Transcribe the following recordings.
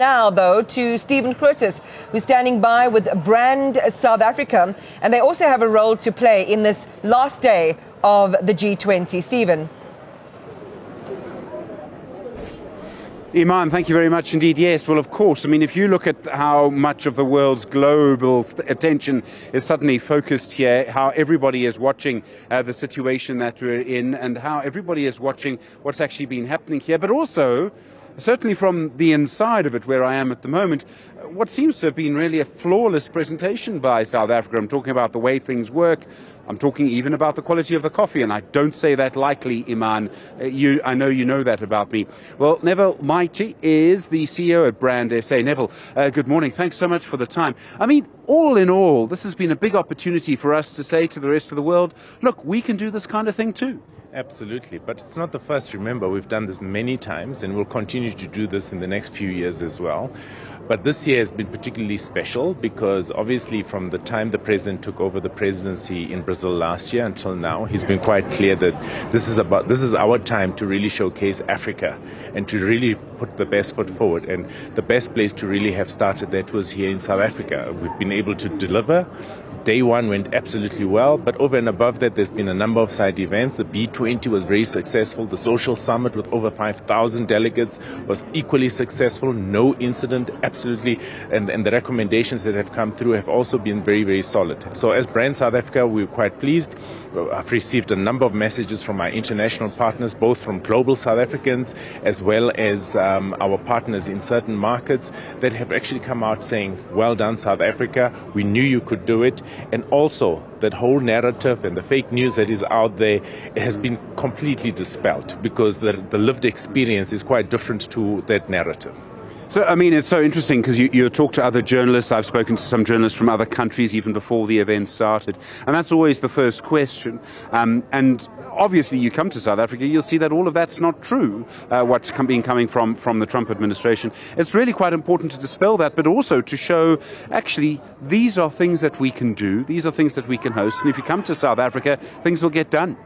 Now, though, to Stephen Curtis, who's standing by with Brand South Africa, and they also have a role to play in this last day of the G20. Stephen. Iman, thank you very much indeed. Yes, well, of course. I mean, if you look at how much of the world's global attention is suddenly focused here, how everybody is watching the situation that we're in, and how everybody is watching what's actually been happening here, but also, certainly from the inside of it, where I am at the moment, what seems to have been really a flawless presentation by South Africa. I'm talking about the way things work. I'm talking even about the quality of the coffee, and I don't say that lightly, Iman. I know you know that about me. Well, Neville Matjie is the CEO at Brand SA. Neville, good morning. Thanks so much for the time. I mean, all in all, this has been a big opportunity for us to say to the rest of the world, look, we can do this kind of thing too. Absolutely, but it's not the first. Remember, we've done this many times and we'll continue to do this in the next few years as well. But this year has been particularly special because obviously from the time the president took over the presidency in Brazil last year until now, he's been quite clear that this is our time to really showcase Africa and to really put the best foot forward. And the best place to really have started that was here in South Africa. We've been able to deliver. Day one went absolutely well, but over and above that, there's been a number of side events. The B20 was very successful. The social summit with over 5,000 delegates was equally successful. No incident, absolutely. And the recommendations that have come through have also been very, very solid. So as Brand South Africa, we're quite pleased. I've received a number of messages from our international partners, both from global South Africans as well as our partners in certain markets that have actually come out saying, well done, South Africa. We knew you could do it. And also, that whole narrative and the fake news that is out there has been completely dispelled because the lived experience is quite different to that narrative. So, I mean, it's so interesting because you talk to other journalists. I've spoken to some journalists from other countries even before the event started. And that's always the first question. And obviously, you come to South Africa, you'll see that all of that's not true, what's been coming from the Trump administration. It's really quite important to dispel that, but also to show, actually, these are things that we can do. These are things that we can host. And if you come to South Africa, things will get done.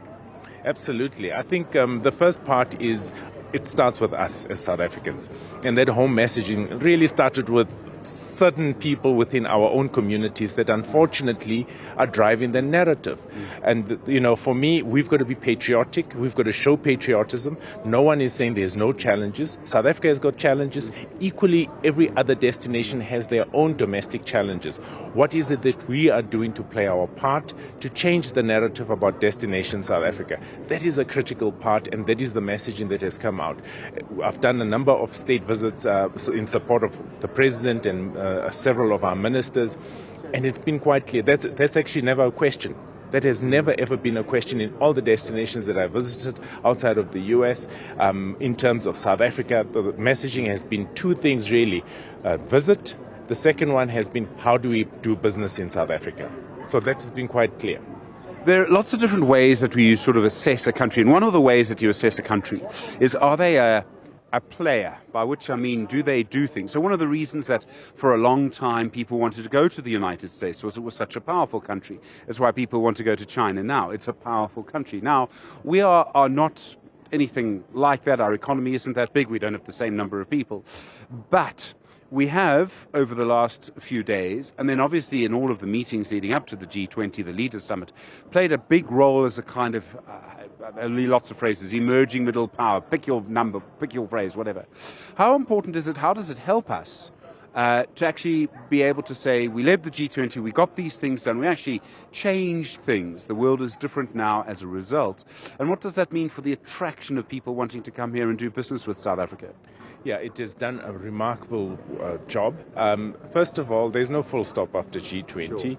Absolutely. I think the first part is it starts with us as South Africans. And that home messaging really started with certain people within our own communities that unfortunately are driving the narrative. And, you know, for me, we've got to be patriotic. We've got to show patriotism. No one is saying there's no challenges. South Africa has got challenges. Equally, every other destination has their own domestic challenges. What is it that we are doing to play our part to change the narrative about Destination South Africa? That is a critical part, and that is the messaging that has come out. I've done a number of state visits in support of the president and several of our ministers, and it's been quite clear that's actually never a question. That has never ever been a question in all the destinations that I visited outside of the US. In terms of South Africa, the messaging has been two things really. Visit. The second one has been how do we do business in South Africa? So that has been quite clear. There are lots of different ways that we sort of assess a country, and one of the ways that you assess a country is, are they a player, by which I mean, do they do things? So one of the reasons that for a long time people wanted to go to the United States was it was such a powerful country. That's why people want to go to China now. It's a powerful country. Now, we are not anything like that. Our economy isn't that big. We don't have the same number of people. But we have, over the last few days, and then obviously in all of the meetings leading up to the G20, the Leaders Summit, played a big role as a kind of lots of phrases, emerging middle power, pick your number, pick your phrase, whatever. How important is it? How does it help us to actually be able to say, we led the G20, we got these things done, we actually changed things. The world is different now as a result. And what does that mean for the attraction of people wanting to come here and do business with South Africa? Yeah, it has done a remarkable job. First of all, there's no full stop after G20. Sure.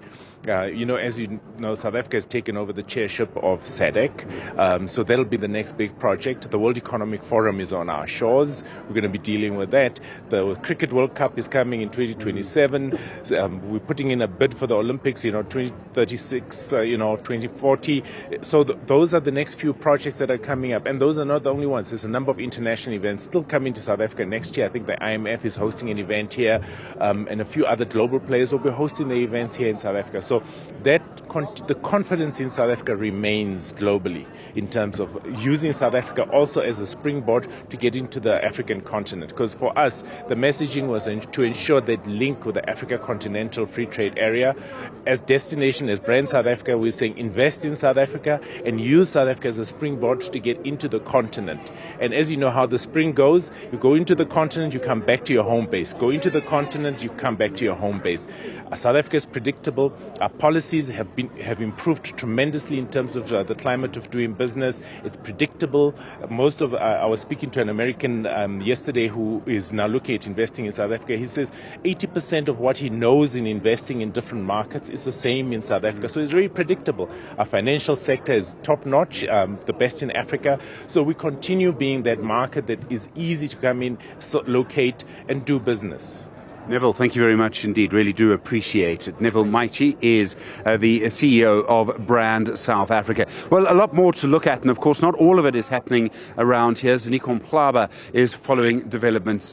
As you know, South Africa has taken over the chairship of SADC, so that'll be the next big project. The World Economic Forum is on our shores. We're going to be dealing with that. The Cricket World Cup is coming. coming in 2027. We're putting in a bid for the Olympics, 2036, 2040. So those are the next few projects that are coming up. And those are not the only ones. There's a number of international events still coming to South Africa next year. I think the IMF is hosting an event here, and a few other global players will be hosting the events here in South Africa. So that the confidence in South Africa remains globally in terms of using South Africa also as a springboard to get into the African continent. Because for us, the messaging was to ensure that link with the Africa Continental Free Trade Area. As destination, as brand South Africa, we're saying invest in South Africa and use South Africa as a springboard to get into the continent. And as you know how the spring goes, you go into the continent, you come back to your home base. Go into the continent, you come back to your home base. South Africa is predictable. Our policies have improved tremendously in terms of the climate of doing business. It's predictable. I was speaking to an American yesterday who is now looking at investing in South Africa. He says 80% of what he knows in investing in different markets is the same in South Africa. So it's very predictable. Our financial sector is top-notch, the best in Africa. So we continue being that market that is easy to come in, locate, and do business. Neville, thank you very much indeed. Really do appreciate it. Neville Matjie is the CEO of Brand South Africa. Well, a lot more to look at, and of course, not all of it is happening around here. Zanikon Plaba is following developments